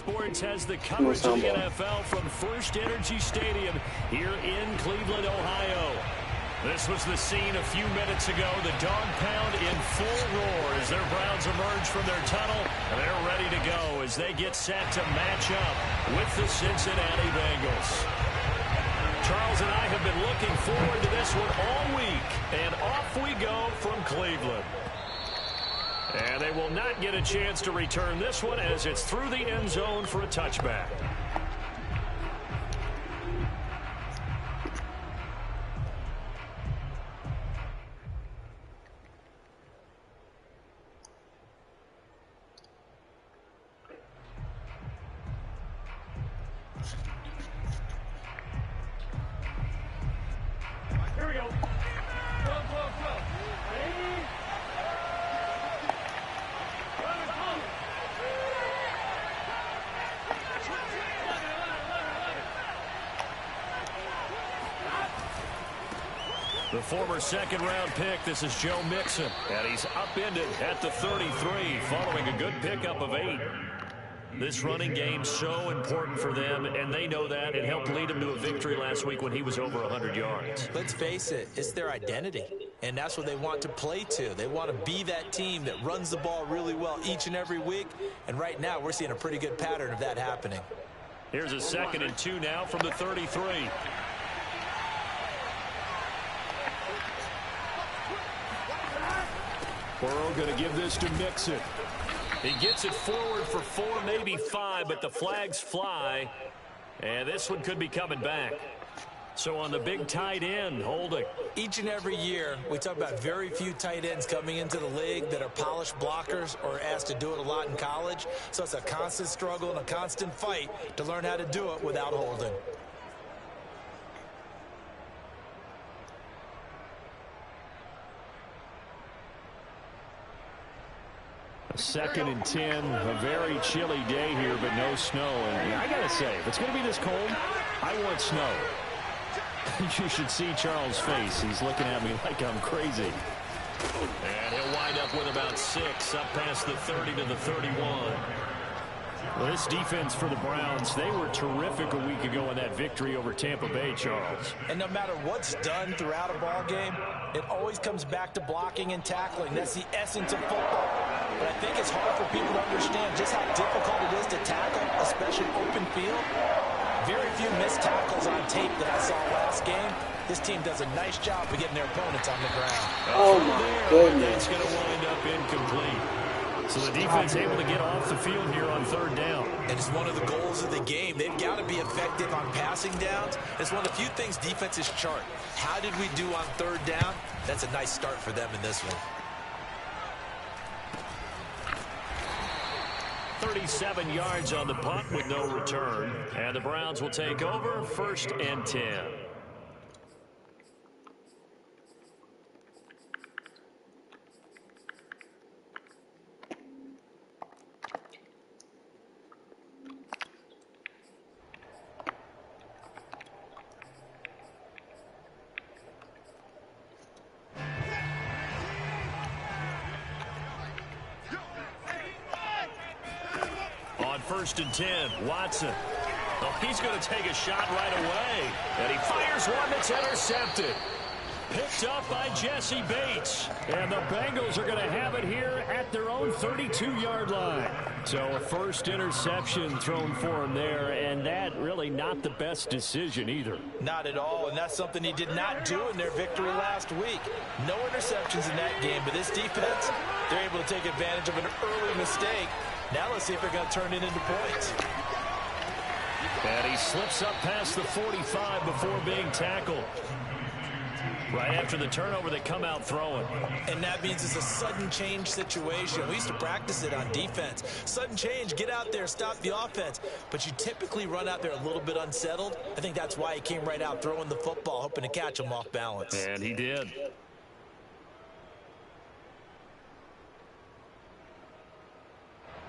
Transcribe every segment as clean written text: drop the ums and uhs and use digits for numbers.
Sports has the coverage of the NFL from First Energy Stadium here in Cleveland, Ohio. This was the scene a few minutes ago. The dog pound in full roar as their Browns emerge from their tunnel. And they're ready to go as they get set to match up with the Cincinnati Bengals. Charles and I have been looking forward to this one all week. And off we go from Cleveland. And they will not get a chance to return this one as it's through the end zone for a touchback. Here we go. Go. Ready? The former second-round pick, this is Joe Mixon, and he's upended at the 33 following a good pickup of 8. This running game so important for them, and they know that. It helped lead them to a victory last week when he was over 100 yards. Let's face it, it's their identity, and that's what they want to play to. They want to be that team that runs the ball really well each and every week, and right now we're seeing a pretty good pattern of that happening. Here's a 2nd and 2 now from the 33. Burrow going to give this to Mixon. He gets it forward for 4, maybe 5, but the flags fly. And this one could be coming back. So on the big tight end, holding. Each and every year, we talk about very few tight ends coming into the league that are polished blockers or asked to do it a lot in college. So it's a constant struggle and a constant fight to learn how to do it without holding. Second and 10, a very chilly day here, but no snow. And I got to say, if it's going to be this cold, I want snow. You should see Charles' face. He's looking at me like I'm crazy. And he'll wind up with about 6, up past the 30 to the 31. Well, this defense for the Browns, they were terrific a week ago in that victory over Tampa Bay, Charles. And no matter what's done throughout a ball game, it always comes back to blocking and tackling. That's the essence of football. But I think it's hard for people to understand just how difficult it is to tackle, especially open field. Very few missed tackles on tape that I saw last game. This team does a nice job of getting their opponents on the ground. Oh, my goodness. That's going to wind up incomplete. So the defense able to get off the field here on 3rd down. And it's one of the goals of the game. They've got to be effective on passing downs. It's one of the few things defenses chart. How did we do on 3rd down? That's a nice start for them in this one. 37 yards on the punt with no return. And the Browns will take over 1st and 10. On 1st and 10, Watson. Oh, he's going to take a shot right away. And he fires one that's intercepted. Picked up by Jesse Bates. And the Bengals are going to have it here at their own 32-yard line. So a first interception thrown for him there, and that really not the best decision either. Not at all, and that's something he did not do in their victory last week. No interceptions in that game, but this defense, they're able to take advantage of an early mistake. Now let's see if they're going to turn it into points. And he slips up past the 45 before being tackled. Right after the turnover, they come out throwing. And that means it's a sudden change situation. We used to practice it on defense. Sudden change, get out there, stop the offense. But you typically run out there a little bit unsettled. I think that's why he came right out throwing the football, hoping to catch him off balance. And he did.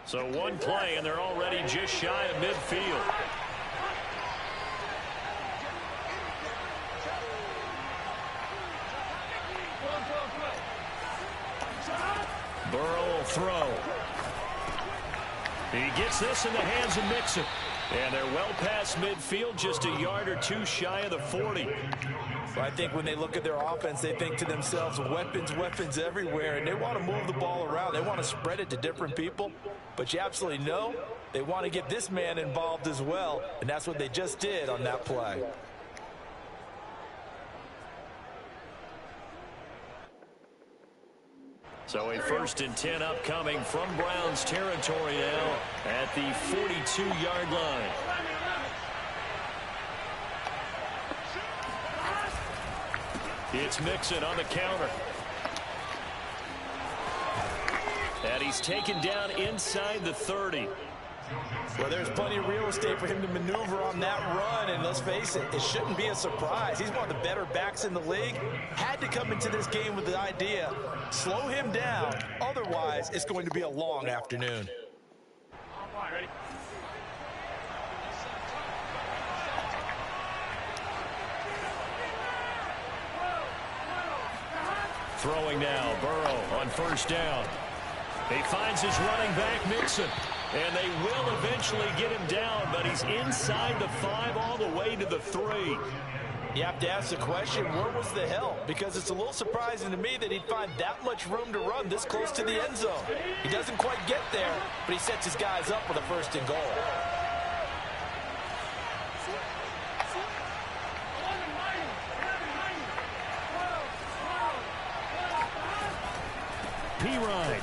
So one play, and they're already just shy of midfield. Burrow will throw. He gets this in the hands of Mixon. And they're well past midfield, just a yard or two shy of the 40. Well, I think when they look at their offense, they think to themselves, weapons, weapons everywhere, and they want to move the ball around. They want to spread it to different people. But you absolutely know they want to get this man involved as well, and that's what they just did on that play. So a 1st and 10 upcoming from Browns territory now at the 42-yard line. It's Mixon on the counter. And he's taken down inside the 30. Well, there's plenty of real estate for him to maneuver on that run, and let's face it, it shouldn't be a surprise. He's one of the better backs in the league. Had to come into this game with the idea, slow him down, otherwise it's going to be a long afternoon. Throwing now, Burrow on 1st down. He finds his running back, Mixon. And they will eventually get him down, but he's inside the 5 all the way to the 3. You have to ask the question, where was the help? Because it's a little surprising to me that he'd find that much room to run this close to the end zone. He doesn't quite get there, but he sets his guys up with a 1st and goal. P-Ride.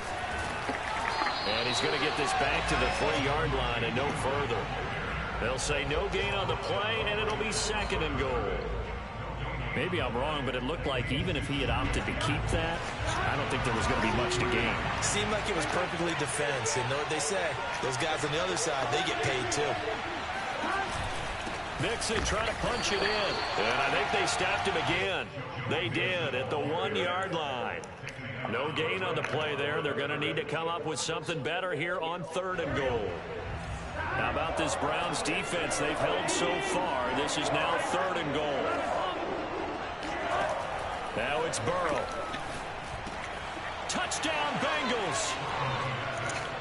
And he's going to get this back to the 3-yard line and no further. They'll say no gain on the play, and it'll be 2nd and goal. Maybe I'm wrong, but it looked like even if he had opted to keep that, I don't think there was going to be much to gain. Seemed like it was perfectly defense, and know what they say. Those guys on the other side, they get paid too. Mixon trying to punch it in, and I think they stopped him again. They did at the 1-yard line. No gain on the play there. They're going to need to come up with something better here on 3rd and goal. How about this Browns defense they've held so far? This is now 3rd and goal. Now it's Burrow. Touchdown, Bengals.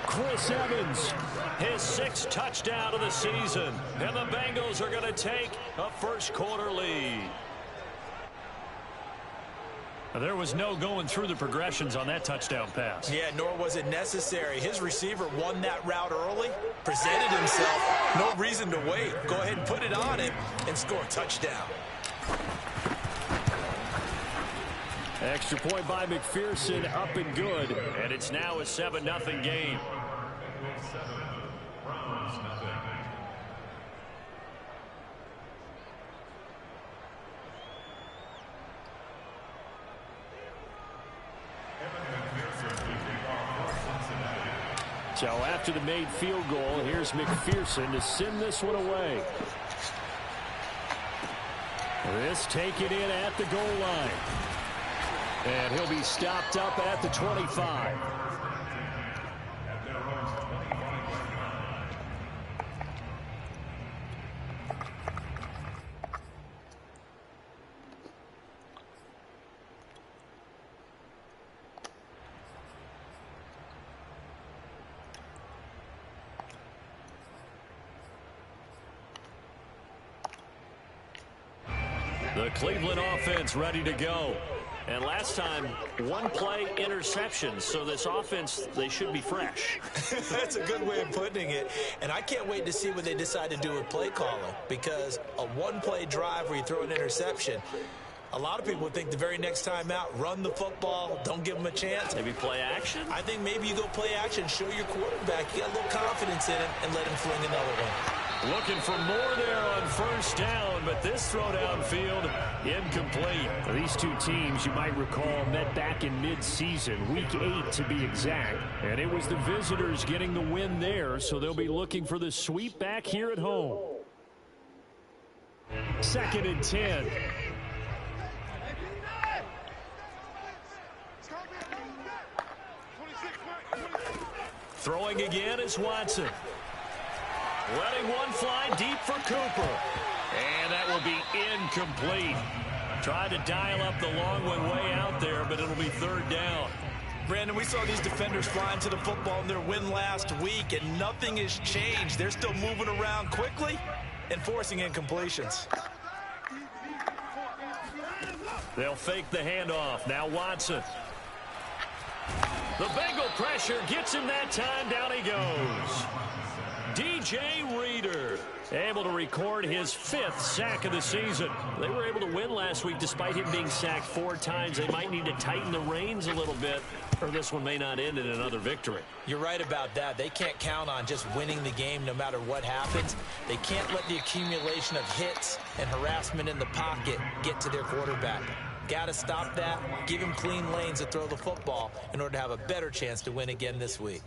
Chris Evans, his 6th touchdown of the season. And the Bengals are going to take a 1st quarter lead. There was no going through the progressions on that touchdown pass. Yeah, nor was it necessary. His receiver won that route early, presented himself. No reason to wait. Go ahead and put it on him and score a touchdown. Extra point by McPherson, up and good. And it's now a 7-0 game. So after the made field goal, here's McPherson to send this one away. This taken in at the goal line. And he'll be stopped up at the 25. The Cleveland offense ready to go. And last time, 1 play interception. So this offense, they should be fresh. That's a good way of putting it. And I can't wait to see what they decide to do with play calling. Because a 1-play drive where you throw an interception, a lot of people would think the very next time out, run the football, don't give them a chance. Maybe play action? I think maybe you go play action, show your quarterback you got a little confidence in him, and let him fling another one. Looking for more there on 1st down, but this throw downfield incomplete. These two teams, you might recall, met back in mid-season, week 8 to be exact. And it was the visitors getting the win there, so they'll be looking for the sweep back here at home. 2nd and 10. Throwing again is Watson. Letting one fly deep for Cooper. And that will be incomplete. Tried to dial up the long one way out there, but it'll be 3rd down. Brandon, we saw these defenders flying to the football in their win last week, and nothing has changed. They're still moving around quickly and forcing incompletions. They'll fake the handoff. Now Watson. The Bengal pressure gets him that time. Down he goes. DJ Reader able to record his 5th sack of the season. They were able to win last week despite him being sacked 4 times. They might need to tighten the reins a little bit, or this one may not end in another victory. You're right about that. They can't count on just winning the game no matter what happens. They can't let the accumulation of hits and harassment in the pocket get to their quarterback. Got to stop that, give him clean lanes to throw the football in order to have a better chance to win again this week.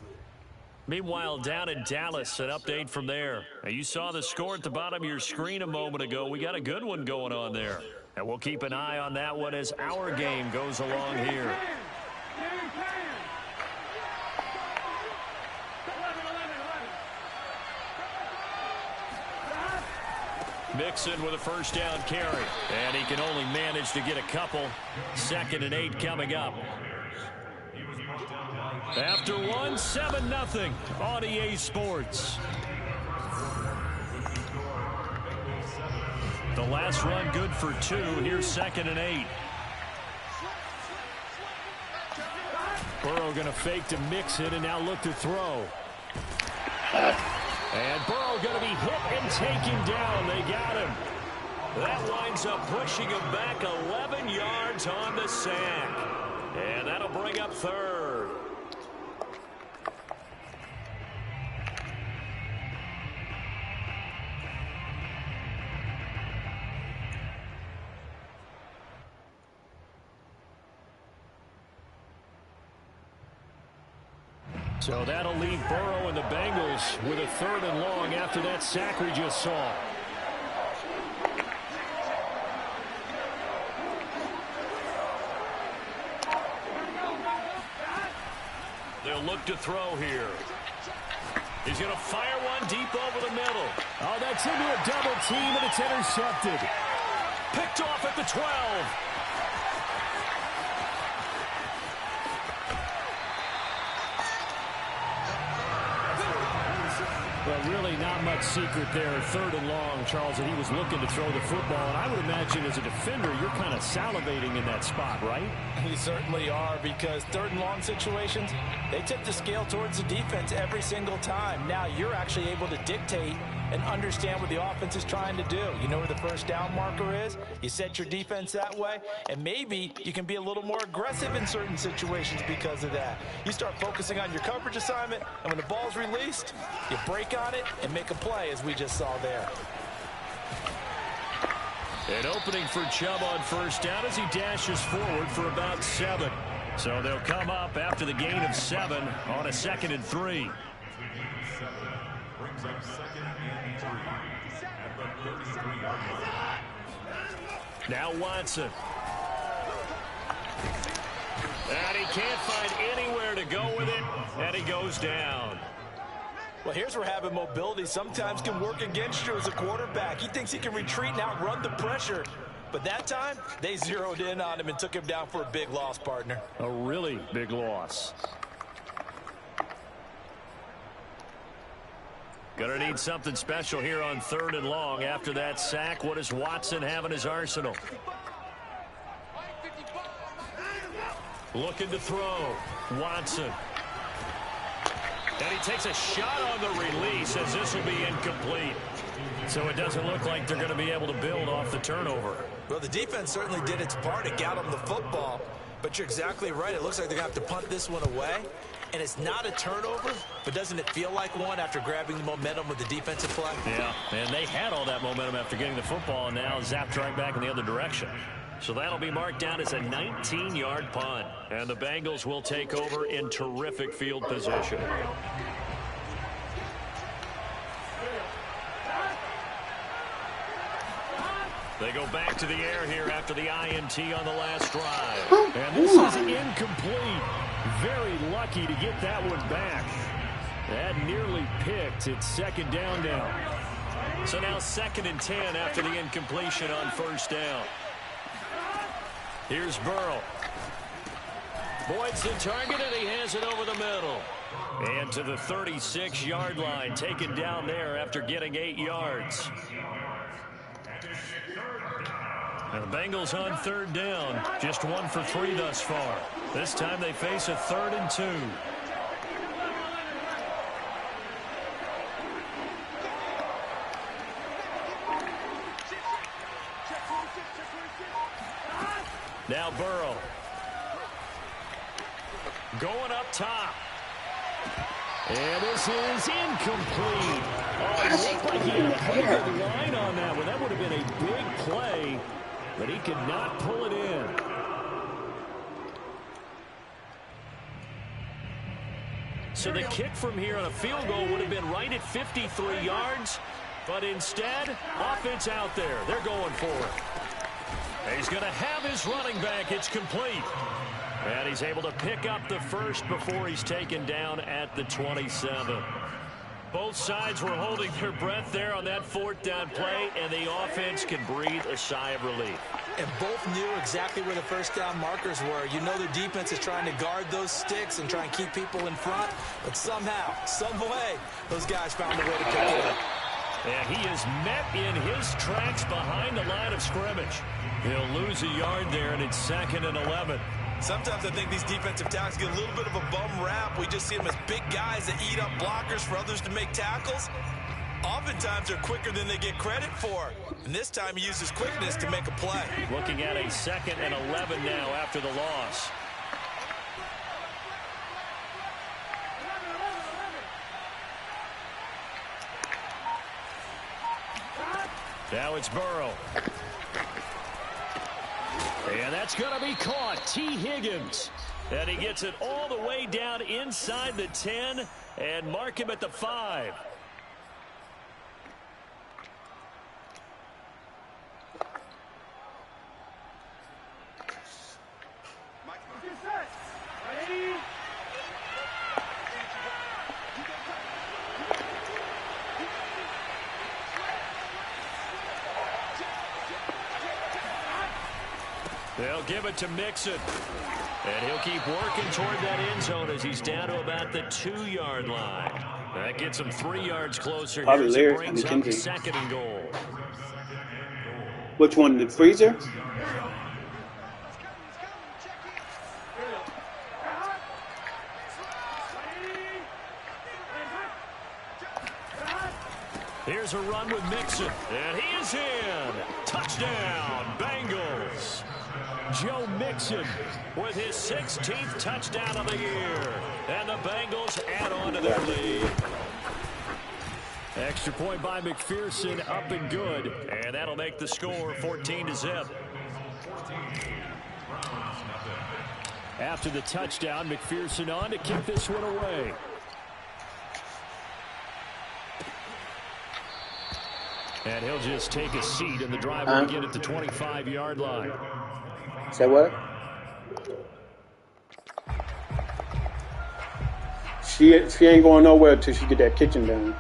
Meanwhile, down in Dallas, an update from there. Now, you saw the score at the bottom of your screen a moment ago. We got a good one going on there. And we'll keep an eye on that one as our game goes along here. Mixon with a first down carry. And he can only manage to get a couple. 2nd and 8 coming up. After 1, 7-0 on EA Sports. The last run good for 2. Here's 2nd and 8. Burrow going to fake to Mixon and now look to throw. And Burrow going to be hit and taken down. They got him. That winds up pushing him back 11 yards on the sack. And that'll bring up 3rd. So that'll leave Burrow and the Bengals with a 3rd and long after that sack we just saw. They'll look to throw here. He's going to fire one deep over the middle. Oh, that's into a double team, and it's intercepted. Picked off at the 12. Well, really not much secret there. 3rd and long, Charles, that he was looking to throw the football. And I would imagine as a defender, you're kind of salivating in that spot, right? You certainly are, because 3rd and long situations, they tip the scale towards the defense every single time. Now you're actually able to dictate and understand what the offense is trying to do. You know where the first down marker is. You set your defense that way, and maybe you can be a little more aggressive in certain situations because of that. You start focusing on your coverage assignment, and when the ball's released, you break on it and make a play, as we just saw there. An opening for Chubb on first down as he dashes forward for about 7. So they'll come up after the gain of 7 on a 2nd and 3. Brings up 2nd and 3 at the 33-yard line. Now Watson. And he can't find anywhere to go with it, and he goes down. Well, here's where having mobility sometimes can work against you as a quarterback. He thinks he can retreat and outrun the pressure. But that time, they zeroed in on him and took him down for a big loss, partner. A really big loss. Gonna need something special here on 3rd and long after that sack. What does Watson have in his arsenal? Looking to throw. Watson. And he takes a shot on the release as this will be incomplete. So it doesn't look like they're going to be able to build off the turnover. Well, the defense certainly did its part to get them the football. But you're exactly right. It looks like they're going to have to punt this one away. And it's not a turnover, but doesn't it feel like one after grabbing the momentum with the defensive play? Yeah, and they had all that momentum after getting the football and now zapped right back in the other direction. So that'll be marked down as a 19-yard punt. And the Bengals will take over in terrific field position. They go back to the air here after the INT on the last drive. And this is incomplete. Very lucky to get that one back. That nearly picked. It's 2nd down now. So now 2nd and 10 after the incompletion on first down. Here's Burrow. Boyd's the target, and he has it over the middle. And to the 36-yard line, taken down there after getting 8 yards. And the Bengals on third down, just 1 for 3 thus far. This time they face a 3rd and 2. Now Burrow. Going up top. And this is incomplete. Oh, it looked like he had a pretty good line on that one. That would have been a big play, but he could not pull it in. So the kick from here on a field goal would have been right at 53 yards, but instead, offense out there. They're going for it. He's going to have his running back. It's complete. And he's able to pick up the first before he's taken down at the 27. Both sides were holding their breath there on that 4th down play, and the offense can breathe a sigh of relief. And both knew exactly where the first down markers were. You know the defense is trying to guard those sticks and try and keep people in front, but somehow, some way, those guys found a way to pick it up. And he is met in his tracks behind the line of scrimmage. He'll lose a yard there, and it's 2nd and 11. Sometimes I think these defensive tackles get a little bit of a bum rap. We just see them as big guys that eat up blockers for others to make tackles. Oftentimes they're quicker than they get credit for. And this time he uses quickness to make a play. Looking at a 2nd and 11 now after the loss. Now it's Burrow. And that's going to be caught. T. Higgins. And he gets it all the way down inside the 10 and mark him at the 5. They'll give it to Mixon. And he'll keep working toward that end zone as he's down to about the 2-yard line. That gets him 3 yards closer here as it brings up 2nd and goal. Which one, the freezer? Here's a run with Mixon. And he is in. Touchdown, Bengals. Joe Mixon with his 16th touchdown of the year. And the Bengals add on to their lead. Extra point by McPherson, up and good. And that'll make the score 14-0. After the touchdown, McPherson on to kick this one away. And he'll just take a seat, and the drive will begin at the 25-yard line. Say what? She ain't going nowhere until she get that kitchen done.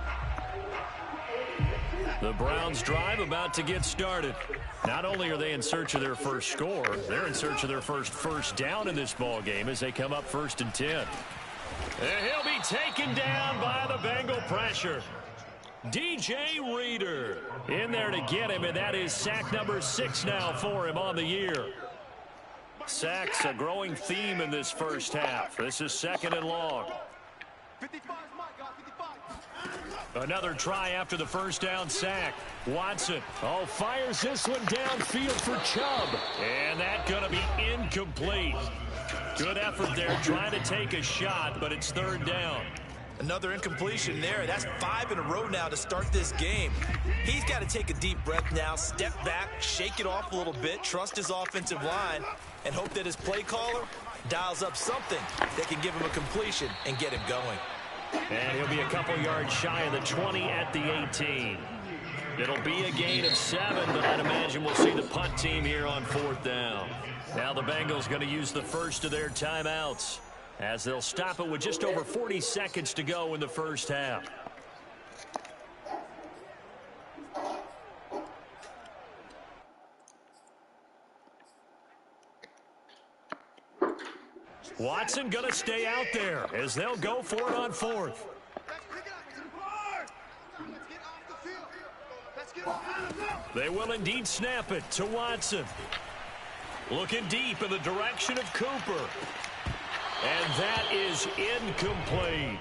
The Browns drive about to get started. Not only are they in search of their first score, they're in search of their first down in this ball game as they come up 1st and 10. And he'll be taken down by the Bengal pressure. DJ Reader in there to get him, and that is sack number 6 now for him on the year. Sacks a growing theme in this first half. This is 2nd and long. Another try after the first down sack. Watson, fires this one downfield for Chubb. And that's going to be incomplete. Good effort there trying to take a shot, but it's 3rd down. Another incompletion there. That's 5 in a row now to start this game. He's got to take a deep breath now, step back, shake it off a little bit, trust his offensive line, and hope that his play caller dials up something that can give him a completion and get him going. And he'll be a couple yards shy of the 20 at the 18. It'll be a gain of 7, but I'd imagine we'll see the punt team here on 4th down. Now the Bengals going to use the first of their timeouts, as they'll stop it with just over 40 seconds to go in the first half. Watson going to stay out there as they'll go for it on fourth. They will indeed snap it to Watson. Looking deep in the direction of Cooper. And that is incomplete.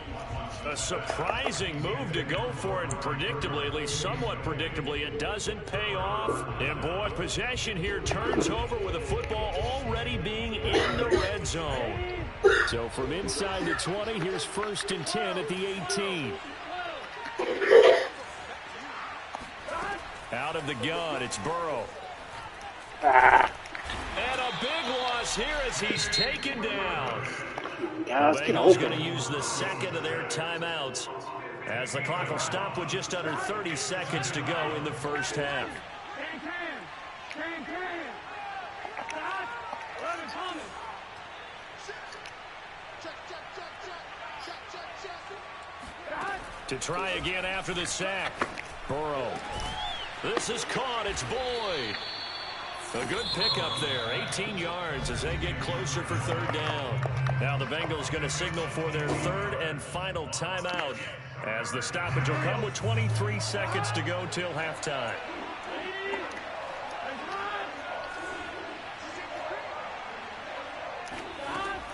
A surprising move to go for it. Predictably, at least somewhat predictably, it doesn't pay off. And boy, possession here turns over with the football already being in the red zone. So from inside the 20, here's 1st and 10 at the 18. Out of the gun, it's Burrow. And a big loss here as he's taken down. The Bengals going to use the second of their timeouts as the clock will stop with just under 30 seconds to go in the first half. To try again after the sack. Burrow. This is caught. It's Boyd. A good pickup there. 18 yards as they get closer for 3rd down. Now the Bengals going to signal for their 3rd and final timeout as the stoppage will come with 23 seconds to go till halftime.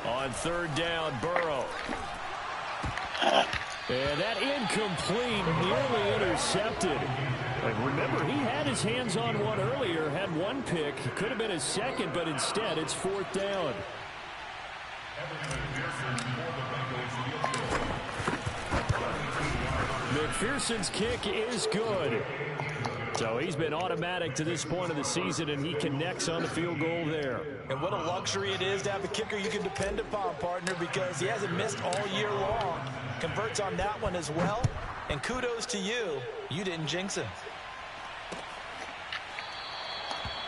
On 3rd down, Burrow. And that incomplete, nearly intercepted. And remember, he had his hands on one earlier, had one pick. It could have been his second, but instead it's 4th down. McPherson's kick is good. So he's been automatic to this point of the season, and he connects on the field goal there. And what a luxury it is to have a kicker you can depend upon, partner, because he hasn't missed all year long. Converts on that one as well. And kudos to you. You didn't jinx him.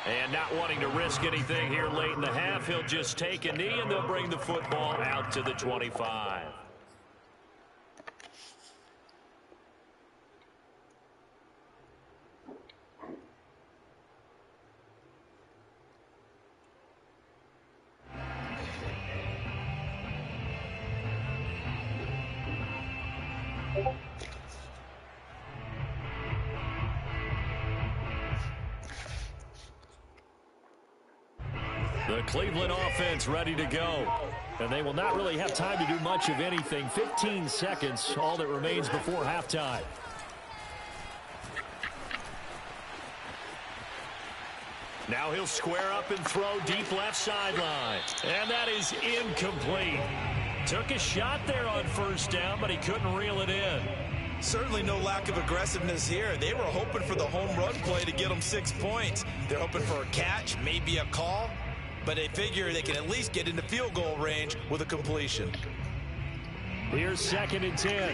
And not wanting to risk anything here late in the half, he'll just take a knee, and they'll bring the football out to the 25. The Cleveland offense ready to go. And they will not really have time to do much of anything. 15 seconds, all that remains before halftime. Now he'll square up and throw deep left sideline. And that is incomplete. Took a shot there on 1st down, but he couldn't reel it in. Certainly no lack of aggressiveness here. They were hoping for the home run play to get them 6 points. They're hoping for a catch, maybe a call. But they figure they can at least get into field goal range with a completion. Here's 2nd and 10.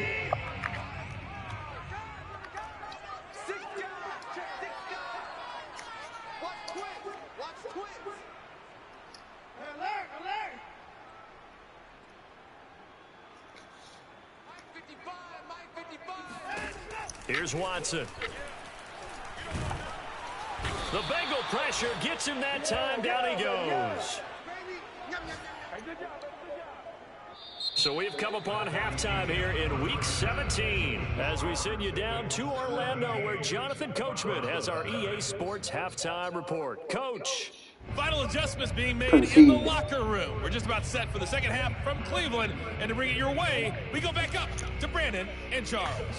Here's Watson. The Bengal pressure gets him that time. Down he goes. So we've come upon halftime here in Week 17 as we send you down to Orlando, where Jonathan Coachman has our EA Sports halftime report. Coach. Final adjustments being made in the locker room. We're just about set for the second half from Cleveland. And to bring it your way, we go back up to Brandon and Charles.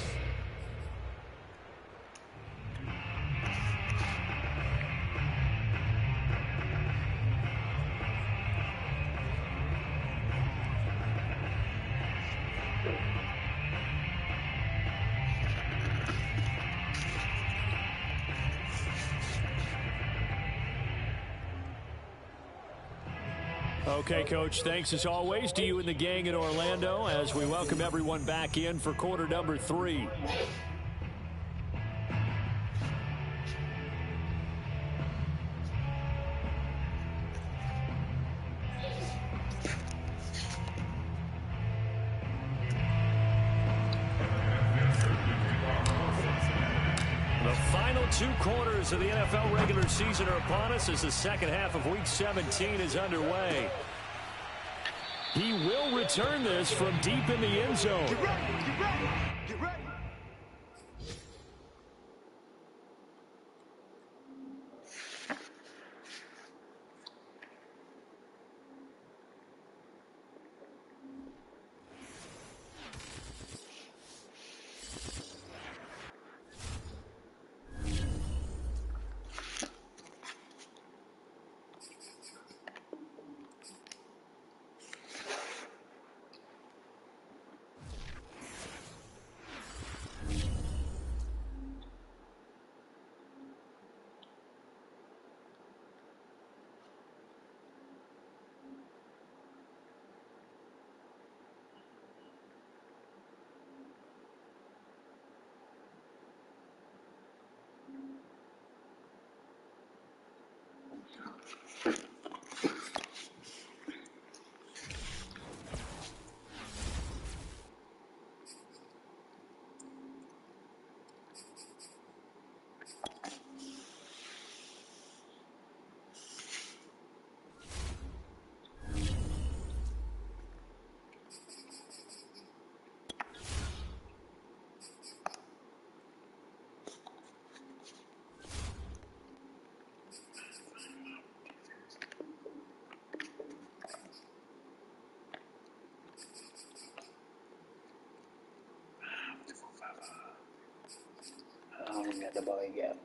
Okay, Coach, thanks as always to you and the gang in Orlando as we welcome everyone back in for quarter number 3. The final 2 quarters of the NFL regular season are upon us as the second half of Week 17 is underway. He will return this from deep in the end zone. Get ready, get ready, get ready. I don't even have the ball yet.